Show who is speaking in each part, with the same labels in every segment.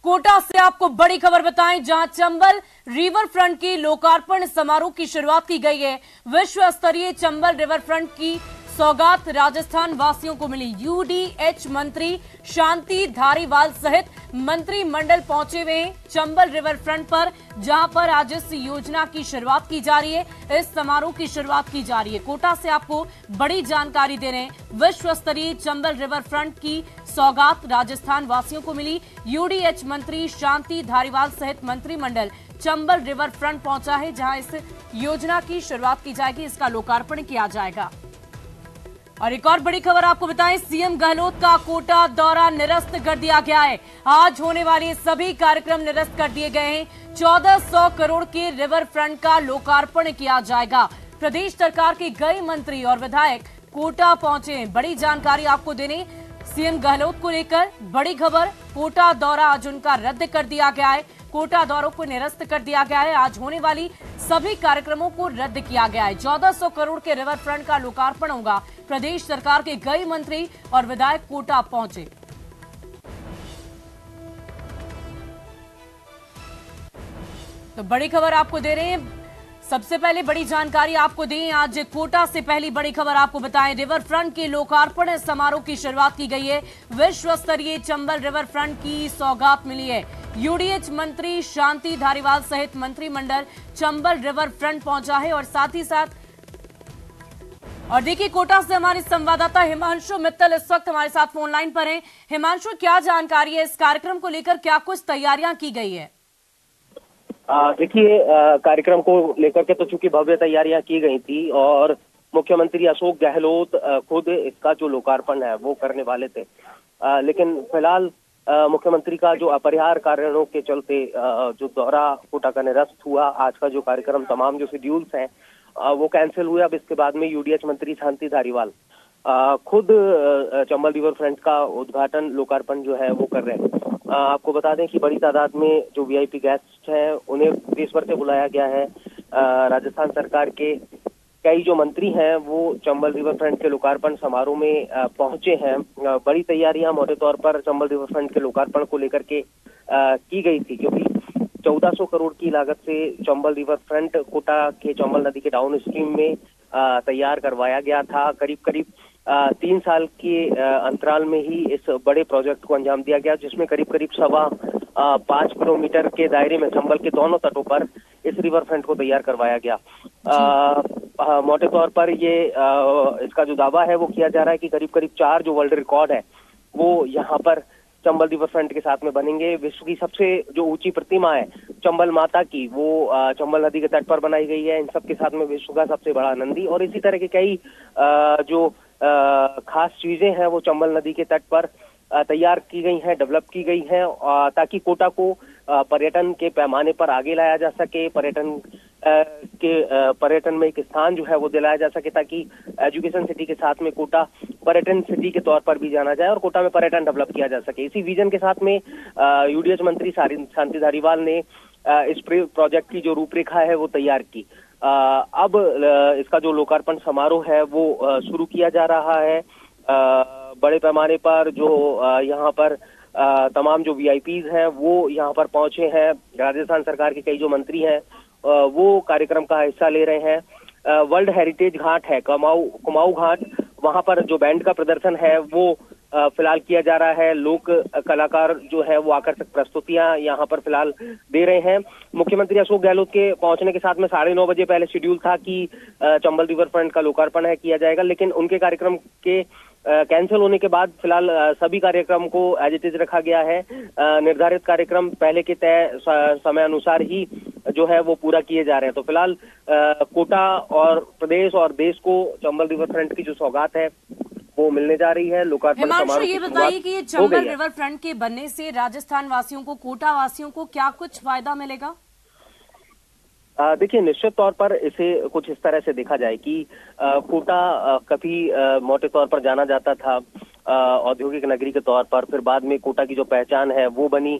Speaker 1: कोटा से आपको बड़ी खबर बताएं, जहां चंबल रिवर फ्रंट की लोकार्पण समारोह की शुरुआत की गई है। विश्व स्तरीय चंबल रिवर फ्रंट की सौगात राजस्थान वासियों को मिली। यूडीएच मंत्री शांति धारीवाल सहित मंत्रिमंडल पहुंचे हुए हैं चंबल रिवर फ्रंट पर, जहां पर आज इस योजना की शुरुआत की जा रही है, इस समारोह की शुरुआत की जा रही है। कोटा से आपको बड़ी जानकारी दे रहे हैं। विश्व स्तरीय चंबल रिवर फ्रंट की सौगात राजस्थान वासियों को मिली। यूडीएच मंत्री शांति धारीवाल सहित मंत्रिमंडल चंबल रिवर फ्रंट पहुंचा है, जहां इस योजना की शुरुआत की जाएगी, इसका लोकार्पण किया जाएगा। और एक और बड़ी खबर आपको बताएं, सीएम गहलोत का कोटा दौरा निरस्त कर दिया गया है। आज होने वाले सभी कार्यक्रम निरस्त कर दिए गए हैं। 1400 करोड़ के रिवर फ्रंट का लोकार्पण किया जाएगा। प्रदेश सरकार के कई मंत्री और विधायक कोटा पहुंचे हैं। बड़ी जानकारी आपको देने सीएम गहलोत को लेकर बड़ी खबर, कोटा दौरा आज उनका रद्द कर दिया गया है। कोटा दौरों को निरस्त कर दिया गया है। आज होने वाली सभी कार्यक्रमों को रद्द किया गया है। 1400 करोड़ के रिवर फ्रंट का लोकार्पण होगा। प्रदेश सरकार के कई मंत्री और विधायक कोटा पहुंचे। तो बड़ी खबर आपको दे रहे हैं। सबसे पहले बड़ी जानकारी आपको दें, आज कोटा से पहली बड़ी खबर आपको बताएं, रिवर फ्रंट के लोकार्पण समारोह की शुरुआत की गई है। विश्व स्तरीय चंबल रिवर फ्रंट की सौगात मिली है। यूडीएच मंत्री शांति धारीवाल सहित मंत्रिमंडल चंबल रिवर फ्रंट पहुंचा है। और साथ ही साथ और देखिए, कोटा से हमारे संवाददाता हिमांशु मित्तल इस वक्त हमारे साथ फोन लाइन पर हैं। हिमांशु, क्या जानकारी है इस कार्यक्रम को लेकर, क्या कुछ तैयारियां की गई है?
Speaker 2: देखिए, कार्यक्रम को लेकर के तो चूंकि भव्य तैयारियां की गई थी और मुख्यमंत्री अशोक गहलोत खुद इसका जो लोकार्पण है वो करने वाले थे, लेकिन फिलहाल मुख्यमंत्री का जो अपरिहार्य कारणों के चलते जो दौरा कोटा का निरस्त हुआ। आज का जो कार्यक्रम, तमाम जो शेड्यूल्स हैं वो कैंसिल हुए। अब इसके बाद में यूडीएच मंत्री शांति धारीवाल खुद चंबल रिवर फ्रंट का उद्घाटन, लोकार्पण जो है वो कर रहे हैं। आपको बता दें कि बड़ी तादाद में जो वीआईपी गेस्ट हैं उन्हें देश भर से बुलाया गया है। राजस्थान सरकार के कई जो मंत्री हैं वो चंबल रिवर फ्रंट के लोकार्पण समारोह में पहुंचे हैं। बड़ी तैयारियां मोटे तौर पर चंबल रिवर फ्रंट के लोकार्पण को लेकर के की गई थी, क्योंकि 1400 करोड़ की लागत से चंबल रिवर फ्रंट कोटा के चंबल नदी के डाउन स्ट्रीम में तैयार करवाया गया था। करीब करीब 3 साल के अंतराल में ही इस बड़े प्रोजेक्ट को अंजाम दिया गया, जिसमें करीब करीब 5 किलोमीटर के दायरे में चंबल के दोनों तटों पर इस रिवर फ्रंट को तैयार करवाया गया। मोटे तौर पर ये इसका जो दावा है वो किया जा रहा है कि करीब करीब 4 जो वर्ल्ड रिकॉर्ड है वो यहाँ पर चंबल रिवर फ्रंट के साथ में बनेंगे। विश्व की सबसे जो ऊंची प्रतिमा है चंबल माता की, वो चंबल नदी के तट पर बनाई गई है। इन सब के साथ में विश्व का सबसे बड़ा नंदी और इसी तरह के कई जो खास चीजें हैं वो चंबल नदी के तट पर तैयार की गई हैं, डेवलप की गई हैं, ताकि कोटा को पर्यटन के पैमाने पर आगे लाया जा सके। पर्यटन में एक स्थान जो है वो दिलाया जा सके, ताकि एजुकेशन सिटी के साथ में कोटा पर्यटन सिटी के तौर पर भी जाना जाए और कोटा में पर्यटन डेवलप किया जा सके। इसी विजन के साथ में यूडीएच मंत्री शांति धारीवाल ने इस प्रोजेक्ट की जो रूपरेखा है वो तैयार की। अब इसका जो लोकार्पण समारोह है वो शुरू किया जा रहा है। बड़े पैमाने पर जो यहाँ पर तमाम जो वीआईपीज हैं वो यहाँ पर पहुंचे हैं। राजस्थान सरकार के कई जो मंत्री हैं वो कार्यक्रम का हिस्सा ले रहे हैं। वर्ल्ड हेरिटेज घाट है कुमाऊं घाट, वहां पर जो बैंड का प्रदर्शन है वो फिलहाल किया जा रहा है। लोक कलाकार जो है वो आकर्षक प्रस्तुतियां यहाँ पर फिलहाल दे रहे हैं। मुख्यमंत्री अशोक गहलोत के पहुंचने के साथ में 9:30 बजे पहले शेड्यूल था कि चंबल रिवर फ्रंट का लोकार्पण है किया जाएगा, लेकिन उनके कार्यक्रम के कैंसिल होने के बाद फिलहाल सभी कार्यक्रम को एज इट इज रखा गया है। निर्धारित कार्यक्रम पहले के तय समय अनुसार ही जो है वो पूरा किए जा रहे हैं। तो फिलहाल कोटा और प्रदेश और देश को चंबल रिवर फ्रंट की जो सौगात है वो मिलने जा रही है। लोकार्पण समारोह
Speaker 1: ये बताइए कि ये चंबल रिवर फ्रंट के बनने से राजस्थान वासियों को, कोटा वासियों को क्या कुछ फायदा मिलेगा?
Speaker 2: देखिए, निश्चित तौर पर इसे कुछ इस तरह से देखा जाए कि कोटा कभी मोटे तौर पर जाना जाता था औद्योगिक नगरी के तौर पर, फिर बाद में कोटा की जो पहचान है वो बनी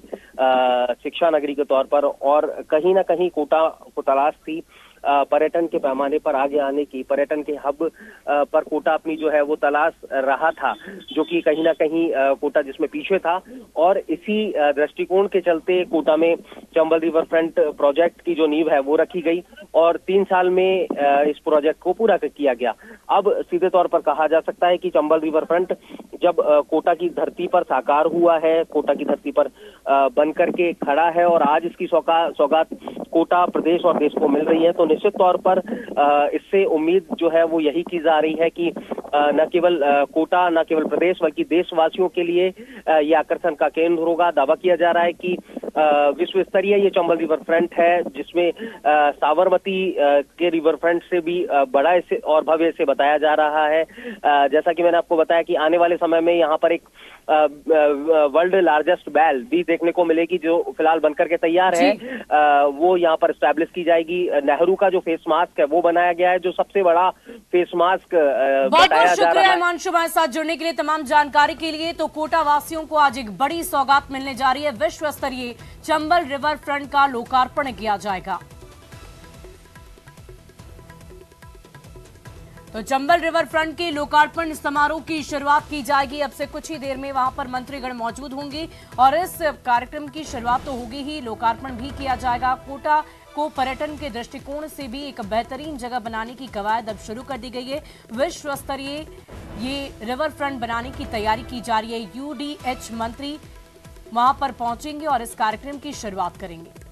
Speaker 2: शिक्षा नगरी के तौर पर, और कहीं ना कहीं कोटा को तलाश थी पर्यटन के पैमाने पर आगे आने की, पर्यटन के हब पर कोटा अपनी जो है वो तलाश रहा था, जो कि कहीं ना कहीं कोटा जिसमें पीछे था। और इसी दृष्टिकोण के चलते कोटा में चंबल रिवर फ्रंट प्रोजेक्ट की जो नींव है वो रखी गई और 3 साल में इस प्रोजेक्ट को पूरा किया गया। अब सीधे तौर पर कहा जा सकता है कि चंबल रिवर फ्रंट जब कोटा की धरती पर साकार हुआ है, कोटा की धरती पर बन करके खड़ा है और आज इसकी सौगात कोटा प्रदेश और देश को मिल रही है, तो निश्चित तौर पर इससे उम्मीद जो है वो यही की जा रही है कि न केवल कोटा, न केवल प्रदेश, बल्कि देशवासियों के लिए ये आकर्षण का केंद्र होगा। दावा किया जा रहा है कि विश्व स्तरीय ये चंबल रिवर फ्रंट है, जिसमें साबरमती के रिवर फ्रंट से भी बड़ा इसे और भव्य इसे बताया जा रहा है। जैसा कि मैंने आपको बताया कि आने वाले समय में यहाँ पर एक वर्ल्ड लार्जेस्ट बैल भी देखने को मिलेगी, जो फिलहाल बनकर के तैयार है। वो यहाँ पर स्टैब्लिश की जाएगी। नेहरू का जो फेस मास्क है वो बनाया गया है, जो सबसे बड़ा फेस मास्क
Speaker 1: बहुत बहुत शुक्रिया हिमांशु हमारे साथ जुड़ने के लिए, तमाम जानकारी के लिए। तो कोटा वासियों को आज एक बड़ी सौगात मिलने जा रही है, विश्व स्तरीय चंबल रिवर फ्रंट का लोकार्पण किया जाएगा। तो चंबल रिवर फ्रंट के लोकार्पण समारोह की शुरुआत की जाएगी। अब से कुछ ही देर में वहां पर मंत्रीगण मौजूद होंगे और इस कार्यक्रम की शुरुआत तो होगी ही, लोकार्पण भी किया जाएगा। कोटा को पर्यटन के दृष्टिकोण से भी एक बेहतरीन जगह बनाने की कवायद अब शुरू कर दी गई है। विश्व स्तरीय ये रिवर फ्रंट बनाने की तैयारी की जा रही है। यूडीएच मंत्री वहां पर पहुंचेंगे और इस कार्यक्रम की शुरुआत करेंगे।